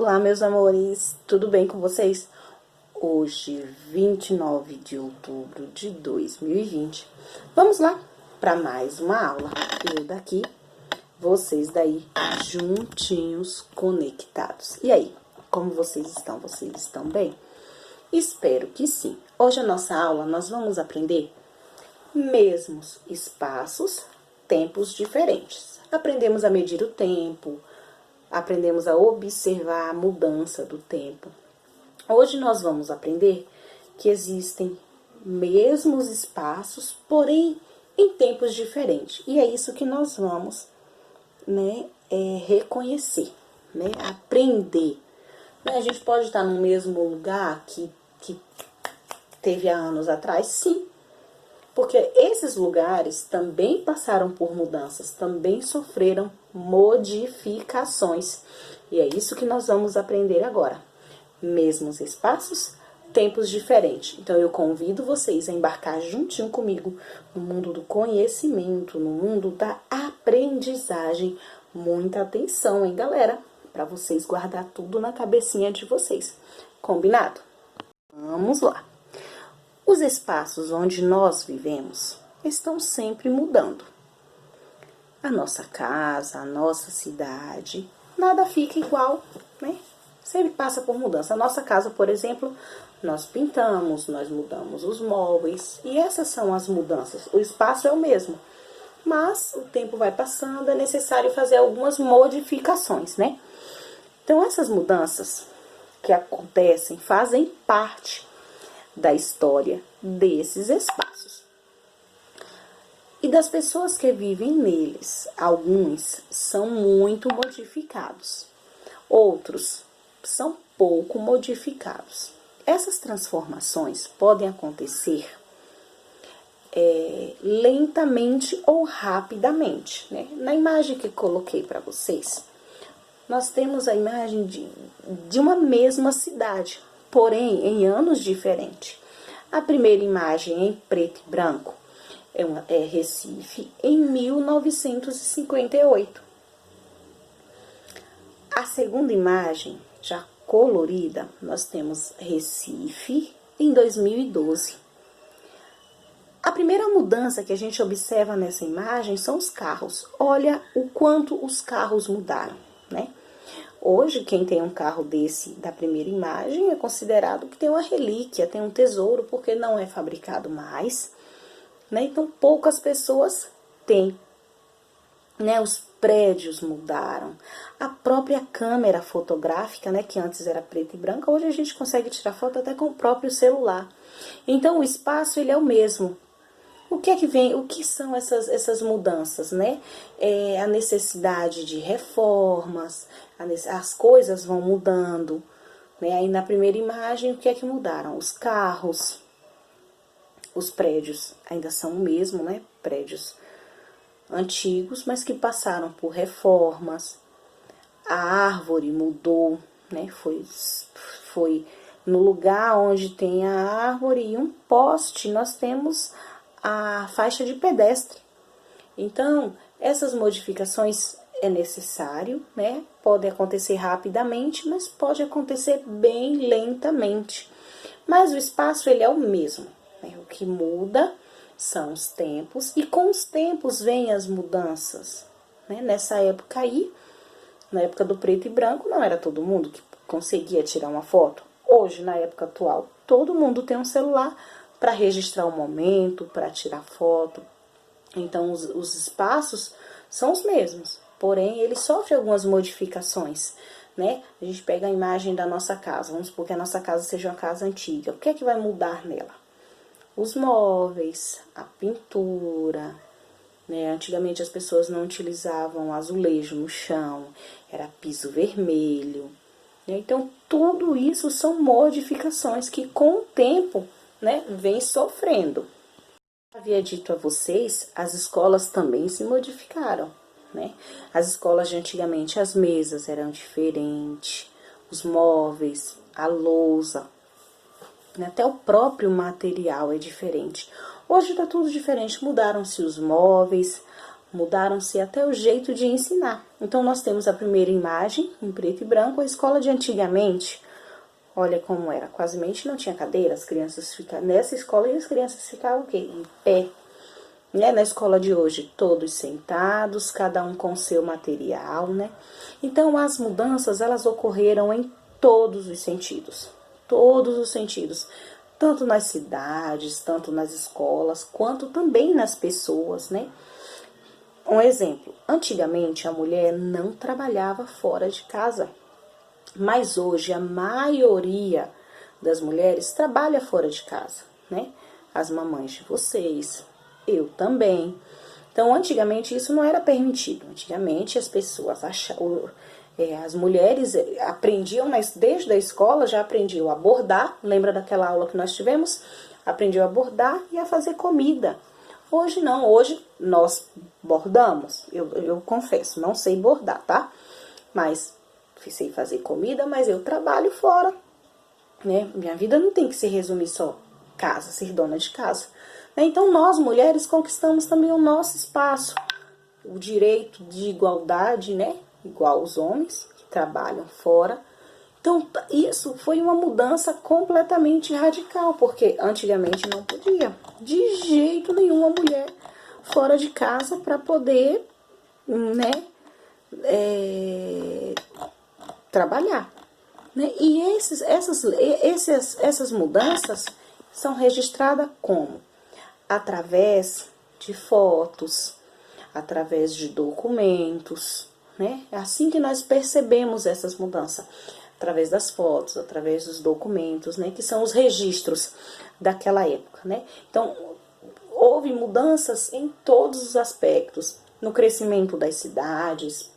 Olá, meus amores, tudo bem com vocês? Hoje, 29 de outubro de 2020, vamos lá para mais uma aula. Eu daqui, vocês daí, juntinhos, conectados. E aí, como vocês estão? Vocês estão bem? Espero que sim. Hoje, a nossa aula, nós vamos aprender mesmos espaços, tempos diferentes. Aprendemos a medir o tempo, aprendemos a observar a mudança do tempo. Hoje nós vamos aprender que existem mesmos espaços, porém em tempos diferentes. E é isso que nós vamos, reconhecer, aprender. A gente pode estar no mesmo lugar que teve há anos atrás, sim. Porque esses lugares também passaram por mudanças, também sofreram modificações. E é isso que nós vamos aprender agora. Mesmos espaços, tempos diferentes. Então, eu convido vocês a embarcar juntinho comigo no mundo do conhecimento, no mundo da aprendizagem. Muita atenção, hein, galera? Para vocês guardar tudo na cabecinha de vocês. Combinado? Vamos lá. Os espaços onde nós vivemos estão sempre mudando. A nossa casa, a nossa cidade, nada fica igual, né? Sempre passa por mudança. A nossa casa, por exemplo, nós pintamos, nós mudamos os móveis, e essas são as mudanças. O espaço é o mesmo, mas o tempo vai passando, é necessário fazer algumas modificações, né? Então, essas mudanças que acontecem fazem parte da história desses espaços e das pessoas que vivem neles. Alguns são muito modificados, outros são pouco modificados. Essas transformações podem acontecer lentamente ou rapidamente, né? Na imagem que coloquei para vocês, nós temos a imagem de uma mesma cidade, porém em anos diferentes. A primeira imagem em preto e branco é Recife em 1958. A segunda imagem, já colorida, nós temos Recife em 2012. A primeira mudança que a gente observa nessa imagem são os carros. Olha o quanto os carros mudaram, né? Hoje, quem tem um carro desse da primeira imagem é considerado que tem uma relíquia, tem um tesouro, porque não é fabricado mais, né? Então, poucas pessoas têm, né? Os prédios mudaram. A própria câmera fotográfica, né? Que antes era preta e branca, hoje a gente consegue tirar foto até com o próprio celular. Então, o espaço, ele é o mesmo. O que é que vem, o que são essas mudanças, né? A necessidade de reformas, as coisas vão mudando, né? Aí na primeira imagem, o que é que mudaram? Os carros, os prédios ainda são o mesmo, né? Prédios antigos, mas que passaram por reformas. A árvore mudou, né? Foi no lugar onde tem a árvore e um poste, nós temos a faixa de pedestre. Então, essas modificações é necessário, né? Pode acontecer rapidamente, mas pode acontecer bem lentamente. Mas o espaço, ele é o mesmo, né? O que muda são os tempos, e com os tempos vêm as mudanças, né? Nessa época aí, na época do preto e branco, não era todo mundo que conseguia tirar uma foto. Hoje, na época atual, todo mundo tem um celular para registrar o momento, para tirar foto. Então, os espaços são os mesmos, porém, eles sofrem algumas modificações, né? A gente pega a imagem da nossa casa, vamos supor que a nossa casa seja uma casa antiga. O que é que vai mudar nela? Os móveis, a pintura, né? Antigamente as pessoas não utilizavam azulejo no chão, era piso vermelho, né? Então, tudo isso são modificações que com o tempo, né, vem sofrendo. Havia dito a vocês, as escolas também se modificaram, né? As escolas de antigamente, as mesas eram diferentes, os móveis, a lousa, até o próprio material é diferente. Hoje está tudo diferente, mudaram-se os móveis, mudaram-se até o jeito de ensinar. Então nós temos a primeira imagem em preto e branco, a escola de antigamente. Olha como era, quasemente não tinha cadeira, as crianças ficavam nessa escola e as crianças ficavam o quê? Em pé. Né? Na escola de hoje, todos sentados, cada um com seu material, né? Então as mudanças, elas ocorreram em todos os sentidos. Todos os sentidos. Tanto nas cidades, tanto nas escolas, quanto também nas pessoas, né? Um exemplo, antigamente a mulher não trabalhava fora de casa, mas hoje a maioria das mulheres trabalha fora de casa, né? As mamães de vocês, eu também. Então, antigamente isso não era permitido. Antigamente as pessoas achavam, as mulheres aprendiam desde a escola, já aprendiam a bordar. Lembra daquela aula que nós tivemos? Aprendiam a bordar e a fazer comida. Hoje não, hoje nós bordamos. Eu confesso, não sei bordar, tá? Mas sei fazer comida, mas eu trabalho fora, né? Minha vida não tem que se resumir só casa, ser dona de casa. Então nós mulheres conquistamos também o nosso espaço, o direito de igualdade, né? Igual os homens que trabalham fora. Então isso foi uma mudança completamente radical, porque antigamente não podia, de jeito nenhum, uma mulher fora de casa para poder, né? Trabalhar, né? E essas mudanças são registradas como? Através de fotos, através de documentos, né? É assim que nós percebemos essas mudanças, através das fotos, através dos documentos, né? Que são os registros daquela época, né? Então, houve mudanças em todos os aspectos, no crescimento das cidades,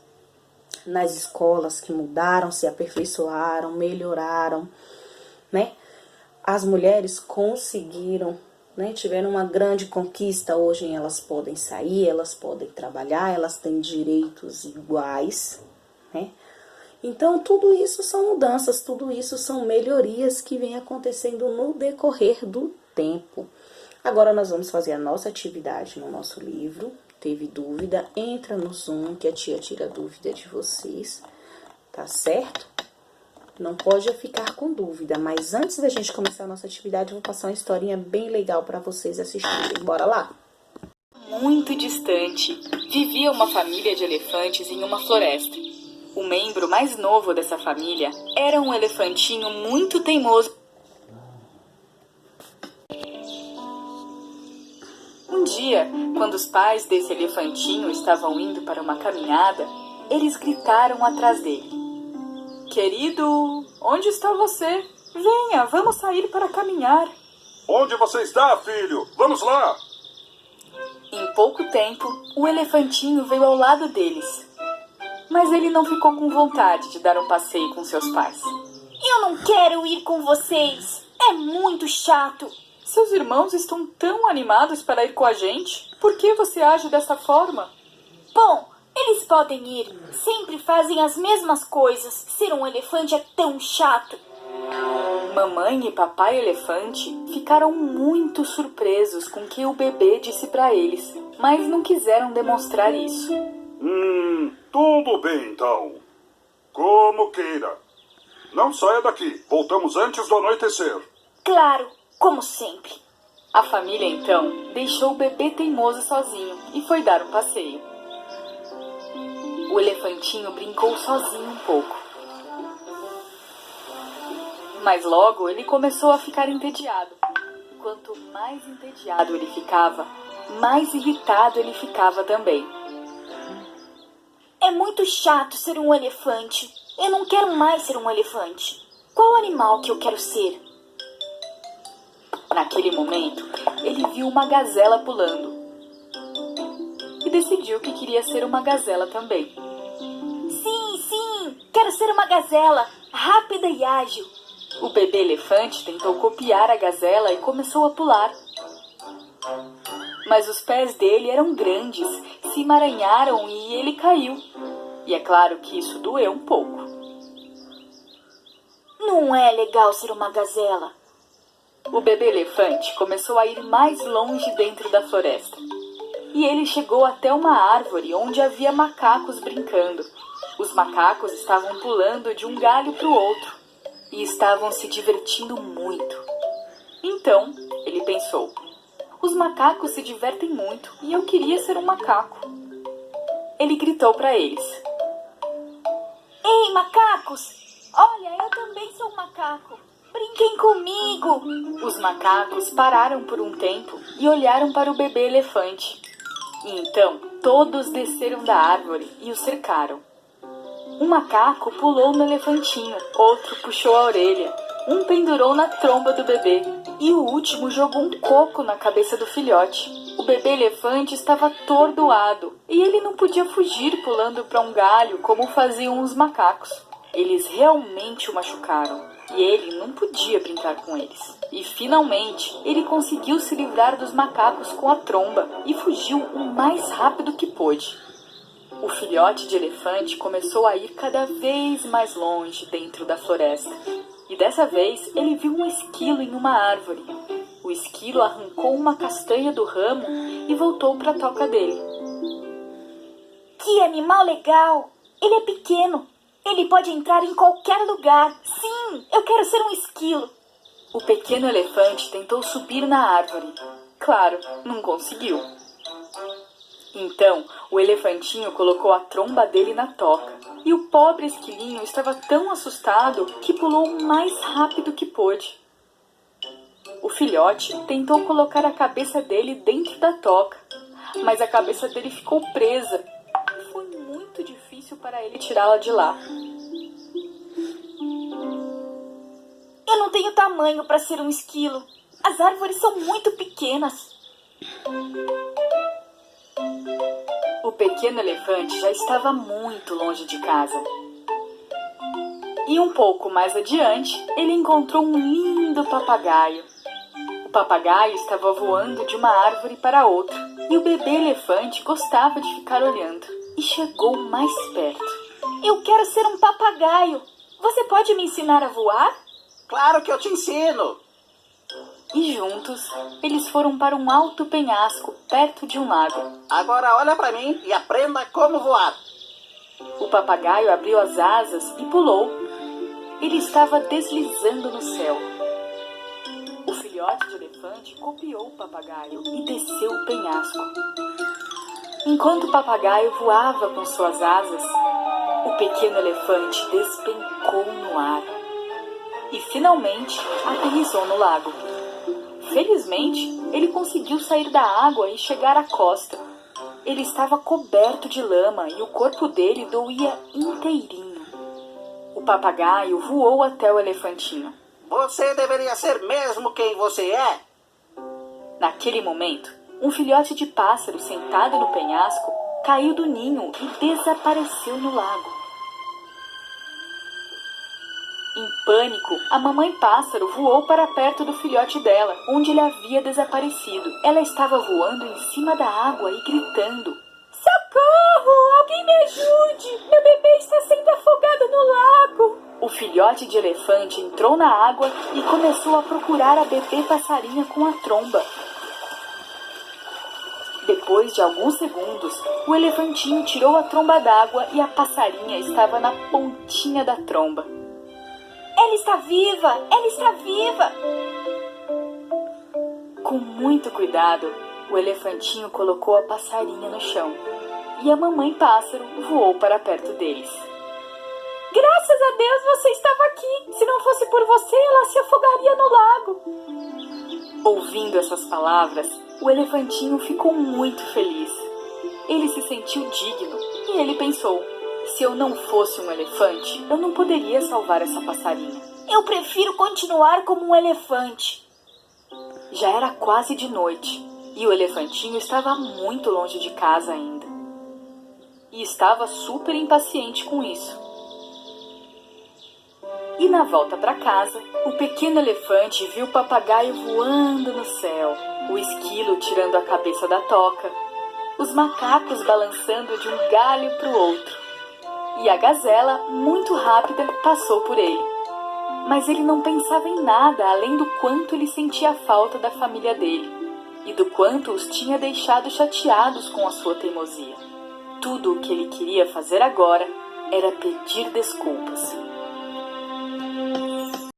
nas escolas que mudaram, se aperfeiçoaram, melhoraram, né? As mulheres conseguiram, né? Tiveram uma grande conquista. Hoje elas podem sair, elas podem trabalhar, elas têm direitos iguais, né? Então tudo isso são mudanças, tudo isso são melhorias que vêm acontecendo no decorrer do tempo. Agora nós vamos fazer a nossa atividade no nosso livro. Teve dúvida? Entra no Zoom que a tia tira a dúvida de vocês, tá certo? Não pode ficar com dúvida, mas antes da gente começar a nossa atividade, eu vou passar uma historinha bem legal para vocês assistirem. Bora lá? Muito distante, vivia uma família de elefantes em uma floresta. O membro mais novo dessa família era um elefantinho muito teimoso. Um dia, quando os pais desse elefantinho estavam indo para uma caminhada, eles gritaram atrás dele: "Querido, onde está você? Venha, vamos sair para caminhar." Onde você está, filho? Vamos lá! Em pouco tempo, o elefantinho veio ao lado deles. Mas ele não ficou com vontade de dar um passeio com seus pais. Eu não quero ir com vocês. É muito chato. Seus irmãos estão tão animados para ir com a gente. Por que você age dessa forma? Bom, eles podem ir. Sempre fazem as mesmas coisas. Ser um elefante é tão chato. Mamãe e papai elefante ficaram muito surpresos com o que o bebê disse para eles, mas não quiseram demonstrar isso. Tudo bem então. Como queira. Não saia daqui. Voltamos antes do anoitecer. Claro, como sempre. A família então deixou o bebê teimoso sozinho e foi dar um passeio. O elefantinho brincou sozinho um pouco. Mas logo ele começou a ficar entediado. Quanto mais entediado ele ficava, mais irritado ele ficava também. É muito chato ser um elefante. Eu não quero mais ser um elefante. Qual animal que eu quero ser? Naquele momento, ele viu uma gazela pulando. E decidiu que queria ser uma gazela também. Sim, quero ser uma gazela, rápida e ágil. O bebê elefante tentou copiar a gazela e começou a pular. Mas os pés dele eram grandes, se emaranharam e ele caiu. E é claro que isso doeu um pouco. Não é legal ser uma gazela. O bebê elefante começou a ir mais longe dentro da floresta. e ele chegou até uma árvore onde havia macacos brincando. Os macacos estavam pulando de um galho para o outro e estavam se divertindo muito. Então, ele pensou: os macacos se divertem muito e eu queria ser um macaco. Ele gritou para eles: Ei, macacos! Olha, eu também sou um macaco. Brinquem comigo! Os macacos pararam por um tempo e olharam para o bebê elefante. E então, todos desceram da árvore e o cercaram. Um macaco pulou no elefantinho, outro puxou a orelha, um pendurou na tromba do bebê e o último jogou um coco na cabeça do filhote. O bebê elefante estava atordoado e ele não podia fugir pulando para um galho como faziam os macacos. Eles realmente o machucaram e ele não podia brincar com eles. E finalmente ele conseguiu se livrar dos macacos com a tromba e fugiu o mais rápido que pôde. O filhote de elefante começou a ir cada vez mais longe dentro da floresta. E dessa vez ele viu um esquilo em uma árvore. O esquilo arrancou uma castanha do ramo e voltou para a toca dele. Que animal legal! Ele é pequeno. Ele pode entrar em qualquer lugar. Sim, eu quero ser um esquilo. O pequeno elefante tentou subir na árvore. Claro, não conseguiu. Então, o elefantinho colocou a tromba dele na toca. E o pobre esquilinho estava tão assustado que pulou o mais rápido que pôde. O filhote tentou colocar a cabeça dele dentro da toca, mas a cabeça dele ficou presa. Foi muito difícil para ele tirá-la de lá. Eu não tenho tamanho para ser um esquilo. As árvores são muito pequenas. O pequeno elefante já estava muito longe de casa. E um pouco mais adiante, ele encontrou um lindo papagaio. O papagaio estava voando de uma árvore para outra, e o bebê elefante gostava de ficar olhando, e chegou mais perto. Eu quero ser um papagaio. Você pode me ensinar a voar? Claro que eu te ensino! E juntos, eles foram para um alto penhasco perto de um lago. Agora olha para mim e aprenda como voar. O papagaio abriu as asas e pulou. Ele estava deslizando no céu. O filhote de elefante copiou o papagaio e desceu o penhasco. Enquanto o papagaio voava com suas asas, o pequeno elefante despencou no ar e finalmente aterrissou no lago. Felizmente, ele conseguiu sair da água e chegar à costa. Ele estava coberto de lama e o corpo dele doía inteirinho. O papagaio voou até o elefantinho. Você deveria ser mesmo quem você é. Naquele momento, um filhote de pássaro sentado no penhasco caiu do ninho e desapareceu no lago. Em pânico, a mamãe pássaro voou para perto do filhote dela, onde ele havia desaparecido. Ela estava voando em cima da água e gritando: Socorro! Alguém me ajude! Meu bebê está sendo afogado no lago! O filhote de elefante entrou na água e começou a procurar a bebê passarinha com a tromba. Depois de alguns segundos, o elefantinho tirou a tromba d'água e a passarinha estava na pontinha da tromba. Ela está viva! Ela está viva! Com muito cuidado, o elefantinho colocou a passarinha no chão e a mamãe pássaro voou para perto deles. Graças a Deus você estava aqui! Se não fosse por você, ela se afogaria no lago! Ouvindo essas palavras, o elefantinho ficou muito feliz. Ele se sentiu digno e ele pensou: se eu não fosse um elefante, eu não poderia salvar essa passarinha. Eu prefiro continuar como um elefante. Já era quase de noite e o elefantinho estava muito longe de casa ainda. E estava super impaciente com isso. E na volta para casa, o pequeno elefante viu o papagaio voando no céu, o esquilo tirando a cabeça da toca, os macacos balançando de um galho para o outro. E a gazela, muito rápida, passou por ele. Mas ele não pensava em nada além do quanto ele sentia a falta da família dele. e do quanto os tinha deixado chateados com a sua teimosia. Tudo o que ele queria fazer agora era pedir desculpas.